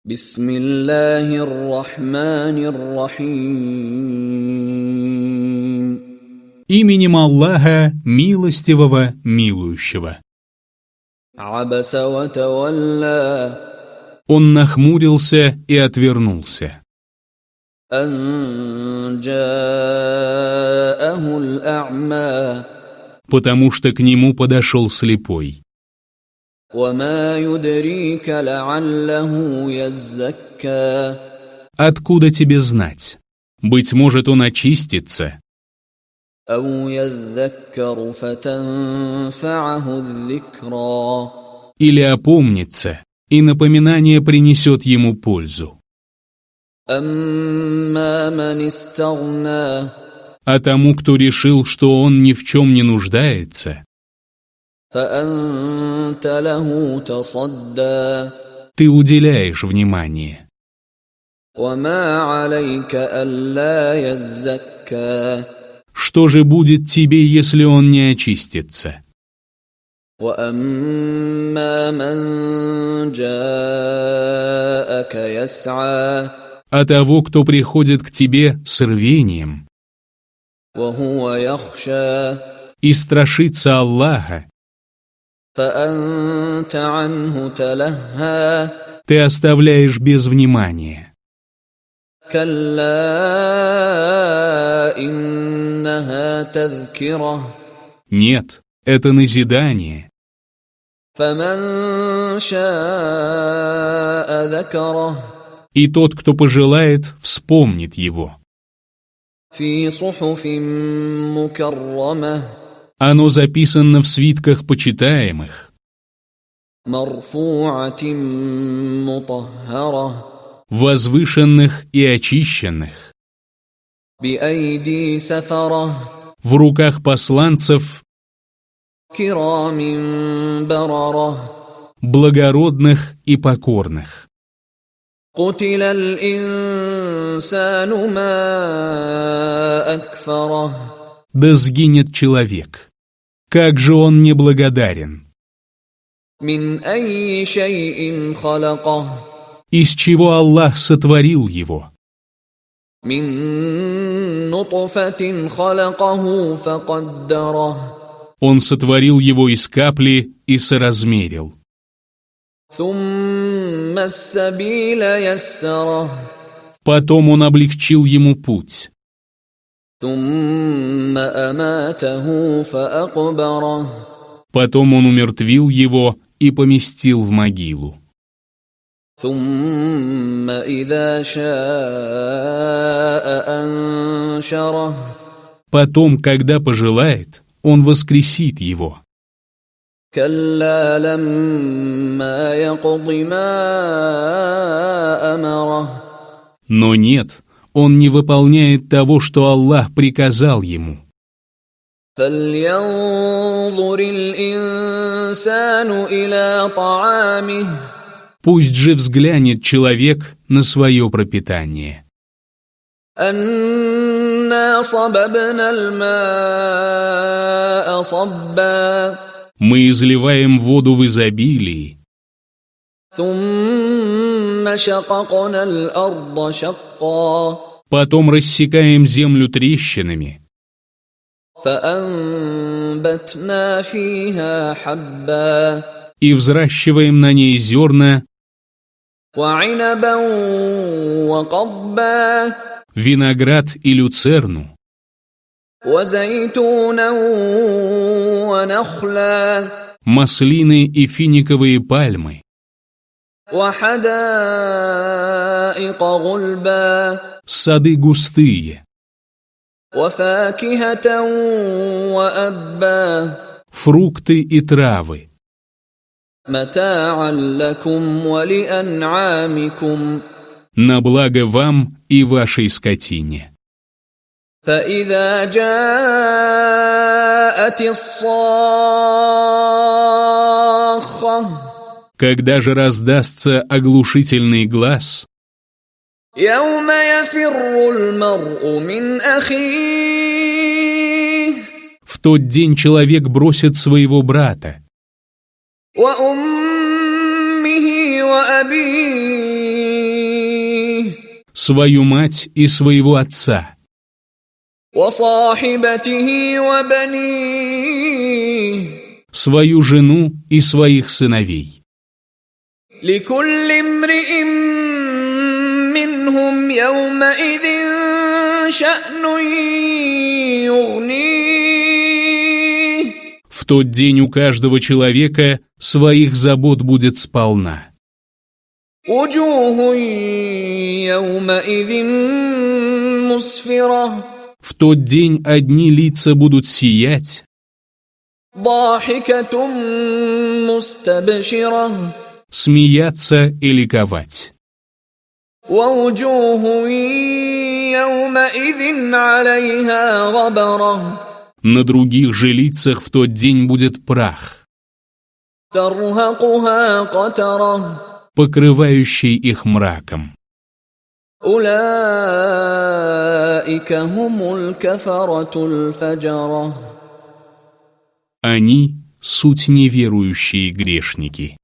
بسم الله الرحمن الرحيم. Именем Аллаха, милостивого, милующего. عبس وتولى Он нахмурился и отвернулся, أن جاءه الأعمى потому что к нему подошел слепой. وما يدريك لعله يزكى Откуда тебе знать? Быть может, он очистится, أو يذكر فتنفعه الذكرى или опомнится, и напоминание принесет ему пользу. أما من استغنى А тому, кто решил, что он ни в чем не нуждается, فأنت له تصدى ты уделяешь внимание. وما عليك ألا يزكى Что же будет тебе, если он не очистится? وأما من جاءك يسعى А того, кто приходит к тебе с рвением وهو يخشى и страшится Аллаха, فأنت عنه تلهى ты оставляешь без внимания. كلا إنها تذكرة Нет, это назидание. فمن شاء ذكره И тот, кто пожелает, вспомнит его. في صحف مكرمة Оно записано в свитках почитаемых, مرفوعة مطهرة возвышенных и очищенных, بأيدي سفرة в руках посланцев, كرام بررة благородных и покорных. قتل الإنسان ما أكفره Да сгинет человек. Как же он неблагодарен! من أي شيء خلقه Из чего Аллах сотворил его? من نطفة خلقه فقدره Он сотворил его из капли и соразмерил. ثم السبيل يسره Потом он облегчил ему путь. ثم أماته فأقبره Потом он умертвил его и поместил в могилу. ثم إذا شاء أنشره Потом, когда пожелает, он воскресит его. كلا لما يقض ما أمره Но нет, он не выполняет того, что Аллах приказал ему. فلينظر الإنسان إلى طعامه Пусть же взглянет человек на свое пропитание. أنا صببنا الماء صبا Мы изливаем воду в изобилии, ثم شققنا الأرض شقا потом рассекаем землю трещинами, فأنبتنا فيها حبا и взращиваем на ней зерна, وعنبا وقضبا виноград и люцерну, وزيتونا ونخلا маслины и финиковые пальмы, وحدائق غلبا сады густые, وفاكهة وأبا фрукты и травы, متاعا لكم ولأنعامكم на благо вам и вашей скотине. فإذا جاءت الصاخة Когда же раздастся оглушительный глас, يوم يفر المرء من أخيه в тот день человек бросит своего брата, وأمه وأبيه свою мать и своего отца, وصاحبته وبنيه свою жену и своих сыновей. لكل امرئ منهم يومئذ شأن يغنيه. В тот день у каждого человека своих забот будет сполна. وجوه يومئذ مسفرة. В тот день одни лица будут сиять, ضاحكة مستبشرة. смеяться и ликовать. ووجوه يومئذ عليها غبرة. На других же лицах в тот день будет прах, ترهقها قترة. покрывающий их мраком. أولئك هم الكفرة الفجرة. Они — суть неверующие грешники.